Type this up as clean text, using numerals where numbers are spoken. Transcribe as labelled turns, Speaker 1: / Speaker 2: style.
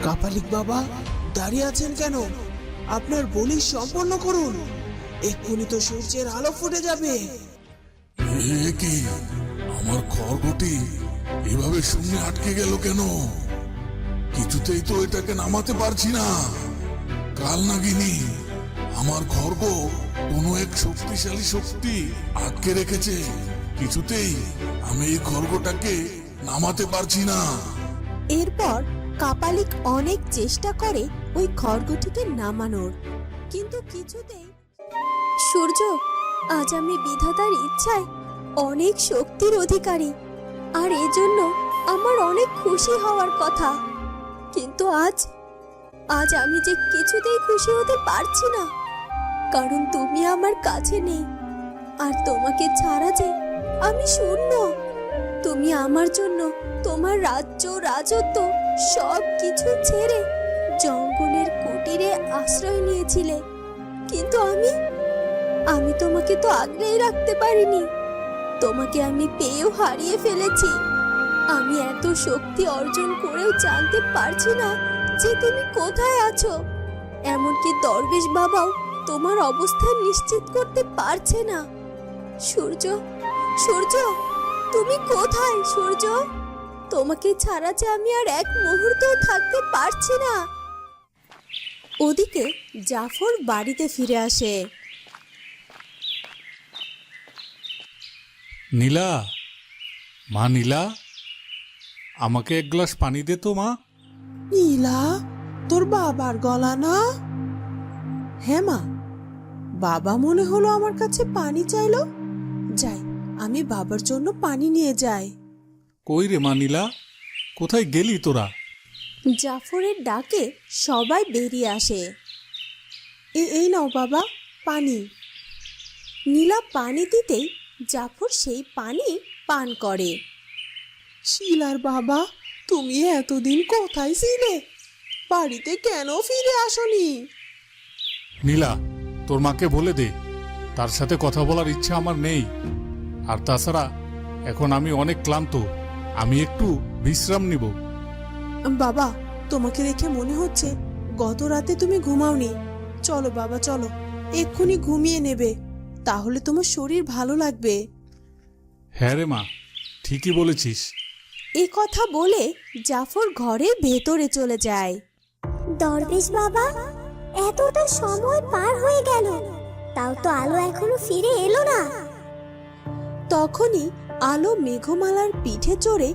Speaker 1: কাপালিক বাবা, দাঁড়িয়ে আছেন কেন? আপনার বলি সম্পন্ন করুন, এক্ষুনি তো সূর্যের আলো ফুটে যাবে।
Speaker 2: এ কি, আমার খড়গটি এভাবে শূন্যে আটকে গেল কেন? কিছুতেই তো এটাকে নামাতে পারছি না। কাল নাগিনী, আমার খড়গ কোনো এক শক্তিশালী শক্তি আটকে রেখেছে। কিছুতেই আমি এই খড়গটাকে নামাতে পারছি না।
Speaker 3: এরপর কাপালিক অনেক চেষ্টা করে ওই খড়গটিকে নামানোর, কিন্তু কিছুতেই। সূর্য, আজ আমি বিধাতার ইচ্ছায় অনেক শক্তির অধিকারী, আর এজন্য আমার অনেক খুশি হওয়ার কথা। কিন্তু আজ আমি যে কিছুতেই খুশি হতে পারছি না, কারণ তুমি আমার কাছে নেই, আর তোমাকে ছাড়া যে আমি শূন্য। তুমি আমার জন্য তোমার রাজ্য রাজত্ব সব কিছু ছেড়ে জঙ্গলের কুটিরে আশ্রয় নিয়েছিলে, কিন্তু আমি তোমাকে তো আগলেই রাখতে পারিনি। তোমাকে আমি পেয়েও হারিয়ে ফেলেছি। আমি এত শক্তি অর্জন করেও জানতে পারছি না যে তুমি কোথায় আছো। এমনকি দরবেশ বাবাও তোমার অবস্থান নিশ্চিত করতে পারছে না। সূর্য, সূর্য, তুমি কোথায়? সূর্য, তোমাকে ছাড়া যে আমি আর এক মুহূর্তও থাকতে পারছি না। ওদিকে জাফর বাড়িতে ফিরে আসে।
Speaker 2: নীলা, মা নীলা, আমাকে এক গ্লাস পানি দে তো মা।
Speaker 1: নীলা, তোর বাবার গলা না? হ্যাঁ মা, বাবা মনে হলো আমার কাছে পানি চাইলো। যাই, আমি বাবার জন্য পানি নিয়ে যাই।
Speaker 2: কই রে মা নীলা, কোথায় গেলি তোরা?
Speaker 3: জাফরের ডাকে সবাই বেরিয়ে আসে।
Speaker 1: এই নাও বাবা পানি।
Speaker 3: নীলা পানি দিতেই জাফর সেই পানি পান করে।
Speaker 1: শিলার বাবা, তুমি এতদিন কোথায় ছিলে? বাড়িতে কেন ফিরে আসনি?
Speaker 2: নীলা, তোর মাকে বলে দে, তার সাথে কথা বলার ইচ্ছা আমার নেই। আর তাছাড়া এখন আমি অনেক ক্লান্ত, আমি একটু বিশ্রাম নিব।
Speaker 1: বাবা, তোমাকে দেখে মনে হচ্ছে গত রাতে তুমি ঘুমাওনি। চলো বাবা, চলো, এক্ষুনি ঘুমিয়ে নেবে, তাহলে তোমার শরীর ভালো লাগবে।
Speaker 2: হ্যাঁ রে মা, ঠিকই বলেছিস।
Speaker 3: এ কথা বলে জাফর ঘরের ভেতরে চলে যায়।
Speaker 4: দরবেশ বাবা, এতটা সময় পার হয়ে গেল, তাও তো আলো এখনো ফিরে এলো না।
Speaker 3: তখনই আলো মেঘমালার পিঠে চড়ে